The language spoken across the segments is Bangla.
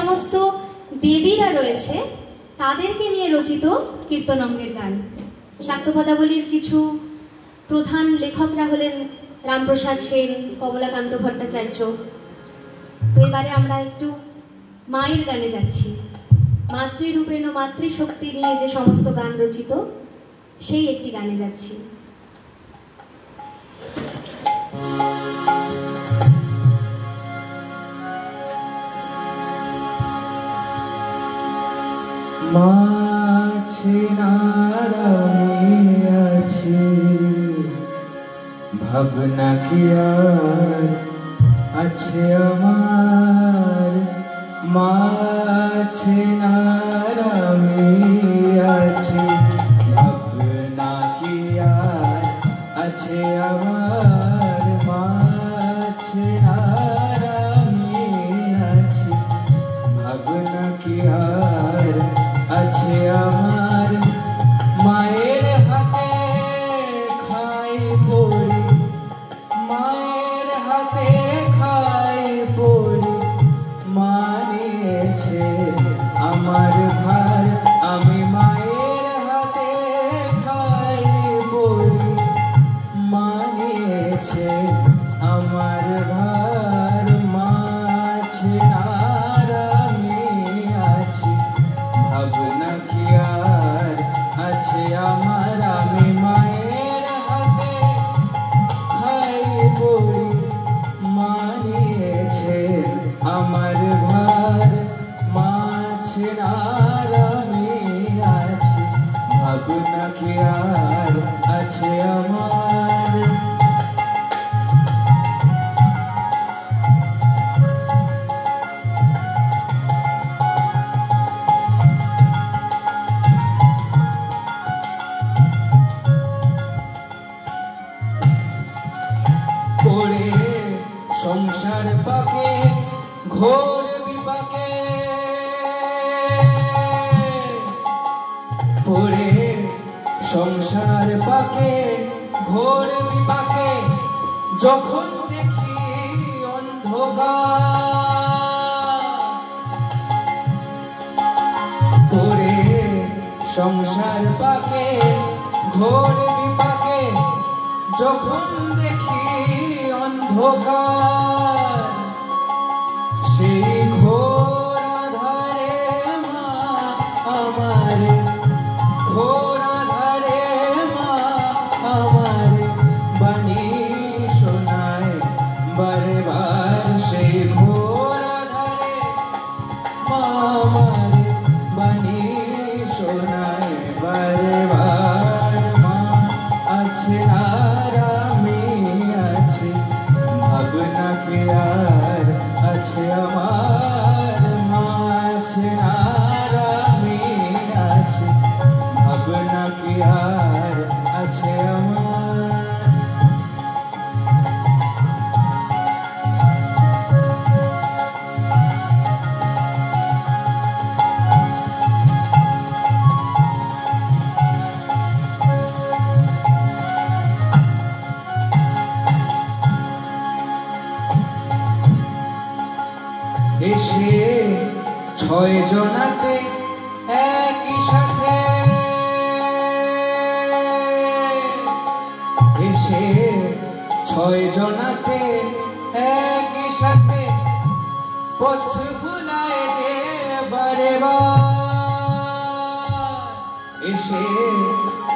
সমস্ত দেবীরা রয়েছে তাদেরকে নিয়ে রচিত কীর্তনঙ্গের গান। শাক্তপদাবলীর কিছু প্রধান লেখকরা হলেন রামপ্রসাদ সেন, কমলাকান্ত ভট্টাচার্য। তো এবারে আমরা একটু মায়ের গানে যাচ্ছি। মাতৃরূপেণ মাতৃশক্তি নিয়ে যে সমস্ত গান রচিত, সেই একটি গানে যাচ্ছি। মাছে নারামে আছি, ভাবনা কি আর আছে আমার। মাছে নারামে আছি, ভাবনা কি আর আছে আমার। মাছে নারামে আছি, ভাবনা কি আর আছে আমার। মায়ের হাতে খাই পড়ি, মায়ের হাতে খাই পড়ি, মানিয়েছে আমার ভার। আমি মায়ের হাতে খাই পড়ি, মানিয়েছে আমার ভার। মাছে নারামে আছি, ভাবনা কি আর আছে আমার। আমি মায়ের হাতে খাই পড়ি, মানিয়েছে আমার ভার। মাছে নারামে আছি, ভাবনা কি আর আছে আমার। পড়ে সংসার পাকে ঘোর বিপাকে, পড়ে সংসার পাকে ঘোর বিপাকে, যখন দেখি অন্ধকার। পড়ে সংসার পাকে ঘোর বিপাকে, যখন দেখি অন্ধকার। সেই ঘোর আধারে মা আমার, ঘোর আধারে মা আমার বাণী শোনায় বারে বার। সেই ঘোর আধারে মা আমার বাণী শোনায় বারে বার। মা আছে আরামে আছে, ভাবনা কি আর আছে আমার। মা আছে আরামে আছে, ভাবনা কি আর আছে আমার। এসে ছয় জনাতে একই সাথে, এসে ছয় জনাতে একই সাথে, পথ ভুলায় যে বারে বার। এসে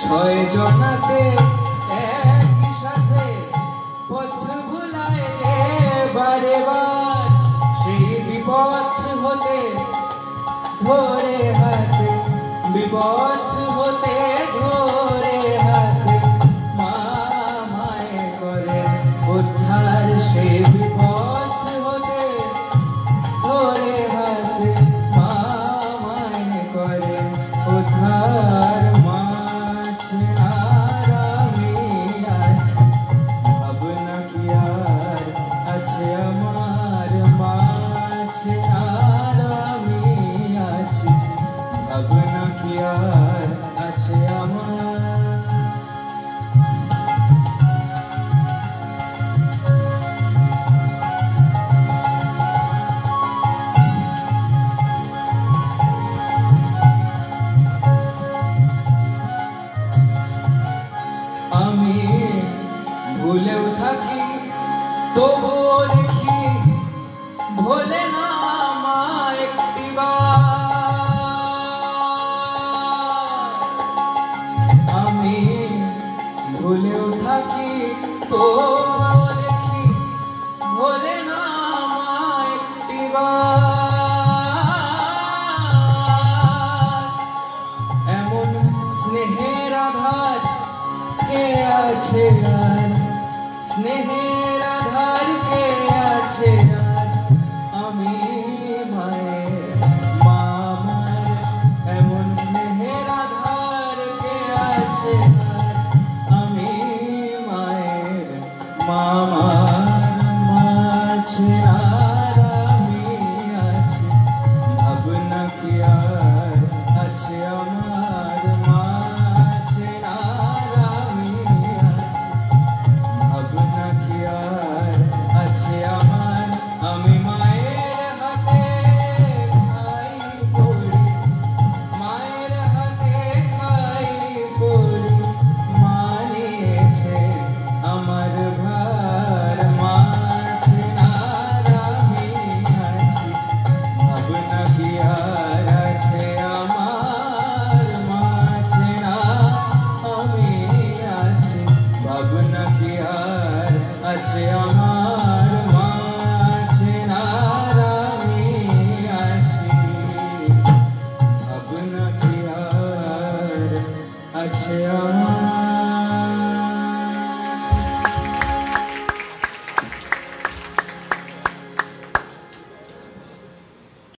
ছয় জনাতে একই সাথে, পথ ভুলায় যে বারে বার। সেই বিপথ হতে ধরে হাতে, বিপথ